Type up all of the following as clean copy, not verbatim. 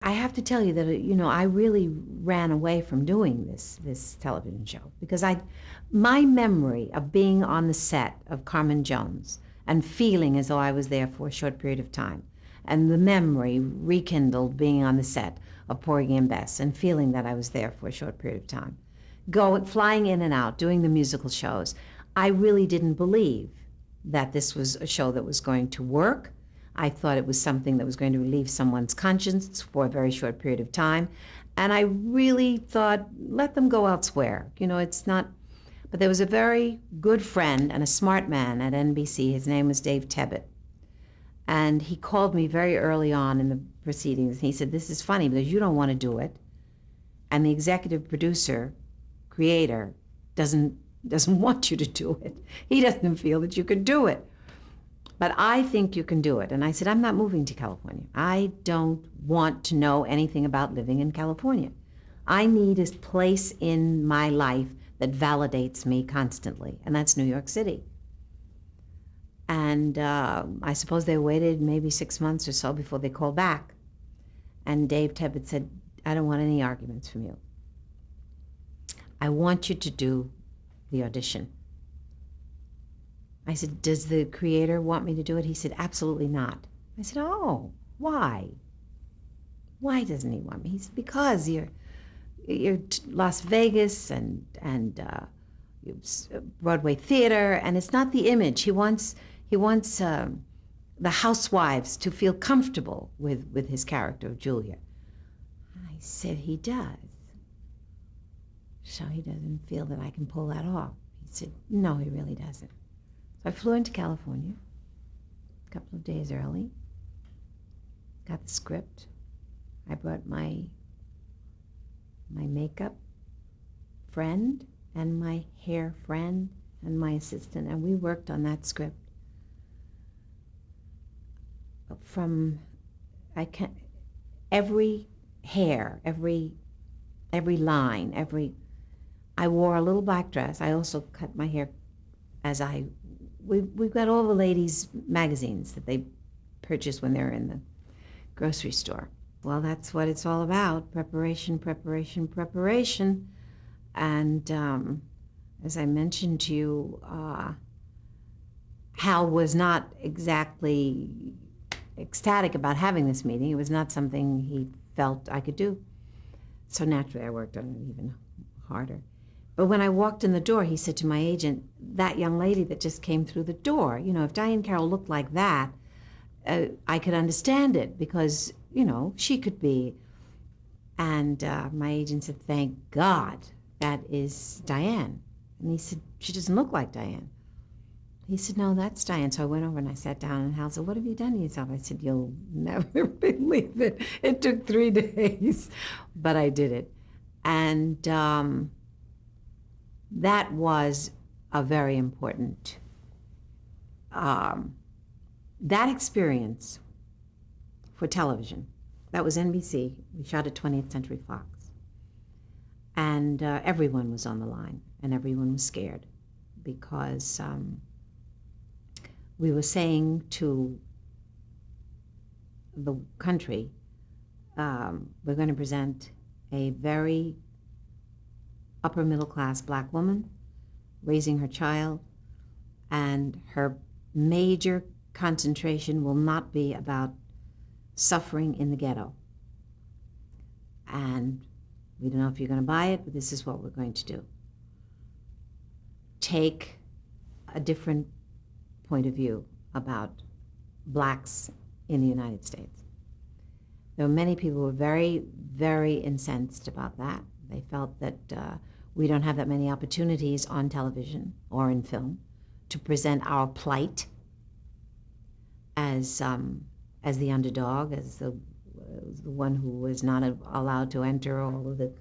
I have to tell you that, I really ran away from doing this television show because my memory of being on the set of Carmen Jones and feeling as though I was there for a short period of time, and the memory rekindled being on the set of Porgy and Bess and feeling that I was there for a short period of time, flying in and out, doing the musical shows, I really didn't believe that this was a show that was going to work. I thought it was something that was going to relieve someone's conscience for a very short period of time. And I really thought, let them go elsewhere. It's not. But there was a very good friend and a smart man at NBC. His name was Dave Tebbutt. And he called me very early on in the proceedings. And he said, this is funny because you don't want to do it. And the executive producer, creator, doesn't want you to do it. He doesn't feel that you can do it. But I think you can do it. And I said, I'm not moving to California. I don't want to know anything about living in California. I need a place in my life that validates me constantly, and that's New York City. And I suppose they waited maybe 6 months or so before they called back. And Dave Tebbutt said, I don't want any arguments from you. I want you to do the audition. I said, does the creator want me to do it? He said, absolutely not. I said, oh, why? Why doesn't he want me? He said, because you're Las Vegas and Broadway theater, and it's not the image. He wants the housewives to feel comfortable with his character of Julia. I said, he does. So he doesn't feel that I can pull that off. He said, no, he really doesn't. I flew into California a couple of days early, got the script. I brought my makeup friend and my hair friend and my assistant, and we worked on that script from every hair, every line, I wore a little black dress. I also cut my hair we've got all the ladies' magazines that they purchase when they're in the grocery store. Well, that's what it's all about, preparation, preparation, preparation. And as I mentioned to you, Hal was not exactly ecstatic about having this meeting. It was not something he felt I could do. So naturally, I worked on it even harder. But when I walked in the door, he said to my agent, that young lady that just came through the door, if Diahann Carroll looked like that, I could understand it because, she could be. And my agent said, thank God that is Diahann. And he said, she doesn't look like Diahann. He said, no, that's Diahann. So I went over and I sat down, and Hal said, what have you done to yourself? I said, you'll never believe it. It took 3 days, but I did it. And that was a very important, that experience for television. That was NBC. We shot at 20th Century Fox. And everyone was on the line, and everyone was scared because we were saying to the country, we're going to present a very upper middle class black woman raising her child, and her major concentration will not be about suffering in the ghetto. And we don't know if you're going to buy it, but this is what we're going to do. Take a different point of view about blacks in the United States. There were many people who were very, very incensed about that. They felt that we don't have that many opportunities on television or in film to present our plight as the underdog, as the one who was not allowed to enter all of the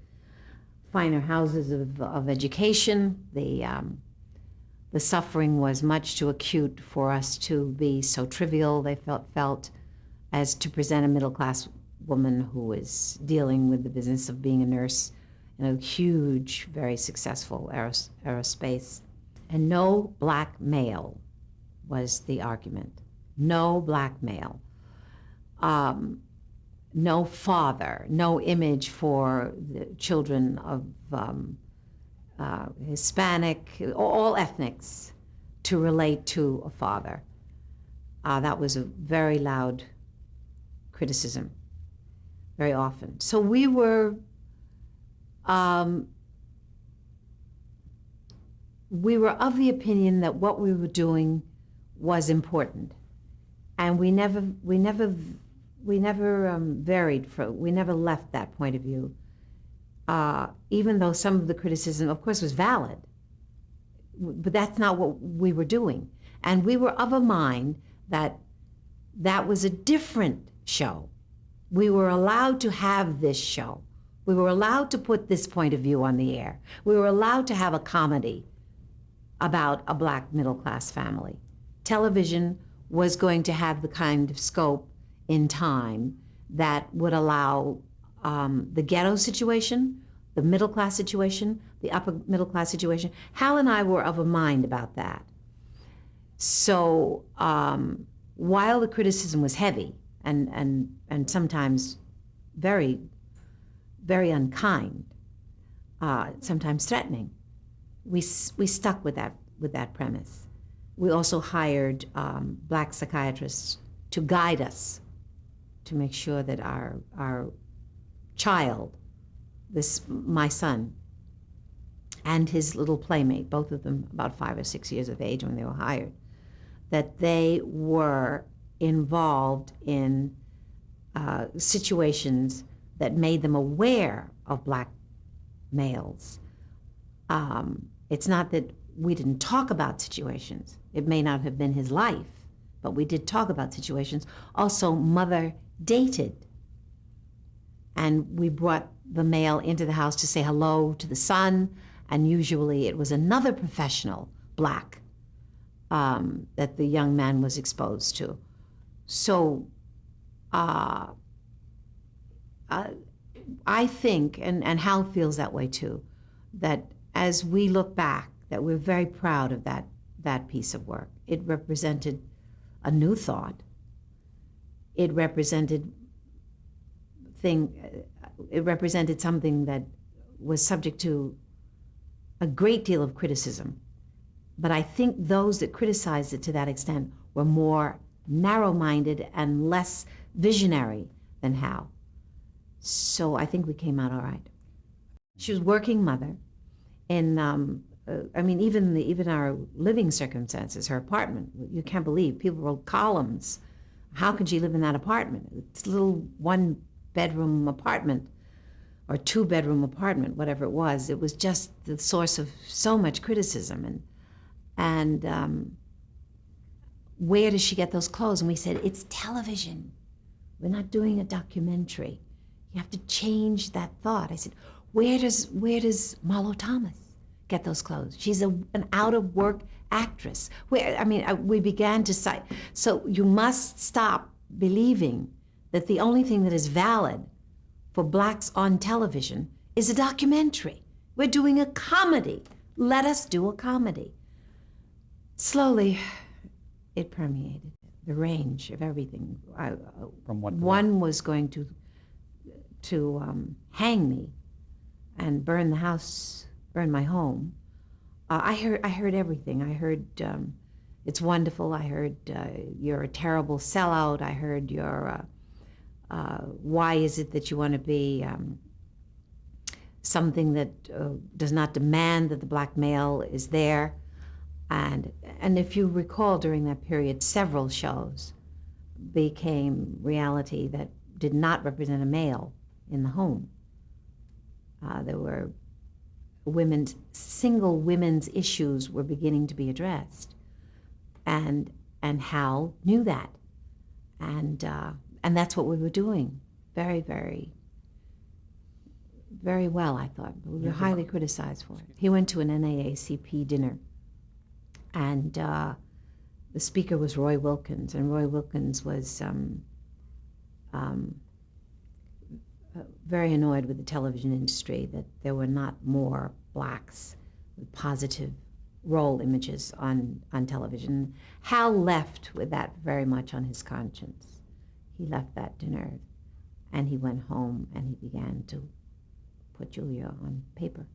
finer houses of education. The suffering was much too acute for us to be so trivial, they felt, as to present a middle-class woman who was dealing with the business of being a nurse in a huge, very successful aerospace. And no black male was the argument. No black male. no father, no image for the children of Hispanic, all ethnics, to relate to a father. That was a very loud criticism, very often. So we were of the opinion that what we were doing was important, and we never varied from, we never left that point of view. Even though some of the criticism, of course, was valid, but that's not what we were doing. And we were of a mind that that was a different show. We were allowed to have this show. We were allowed to put this point of view on the air. We were allowed to have a comedy about a black middle-class family. Television was going to have the kind of scope in time that would allow the ghetto situation, the middle-class situation, the upper middle-class situation. Hal and I were of a mind about that. So while the criticism was heavy and sometimes very, very unkind, sometimes threatening, we stuck with that premise. We also hired black psychiatrists to guide us, to make sure that our child, my son, and his little playmate, both of them about 5 or 6 years of age when they were hired, that they were involved in situations that made them aware of black males. It's not that we didn't talk about situations. It may not have been his life, but we did talk about situations. Also, mother dated. And we brought the male into the house to say hello to the son, and usually it was another professional, black, that the young man was exposed to. So I think, and Hal feels that way too, that as we look back, that we're very proud of that piece of work. It represented a new thought. It represented something that was subject to a great deal of criticism. But I think those that criticized it to that extent were more narrow-minded and less visionary than Hal. So I think we came out all right. She was a working mother in, even our living circumstances, her apartment, you can't believe, people wrote columns. How could she live in that apartment? It's a little one-bedroom apartment or two-bedroom apartment, whatever it was. It was just the source of so much criticism. And where does she get those clothes? And we said, it's television. We're not doing a documentary. You have to change that thought. I said, where does Marlo Thomas get those clothes? She's an out-of-work actress. We began to cite. So you must stop believing that the only thing that is valid for blacks on television is a documentary. We're doing a comedy. Let us do a comedy. Slowly, it permeated the range of everything. From what? One was going to hang me and burn the house, burn my home. I heard everything. I heard it's wonderful. I heard you're a terrible sellout. I heard you're why is it that you want to be something that does not demand that the black male is there. And if you recall, during that period, several shows became reality that did not represent a male in the home. There were single women's issues were beginning to be addressed, and Hal knew that, and that's what we were doing, very, very, very well. I thought, but we were highly criticized for it. He went to an NAACP dinner. And the speaker was Roy Wilkins, and Roy Wilkins was very annoyed with the television industry, that there were not more blacks with positive role images on television. Hal left with that very much on his conscience. He left that dinner, And he went home and he began to put Julia on paper.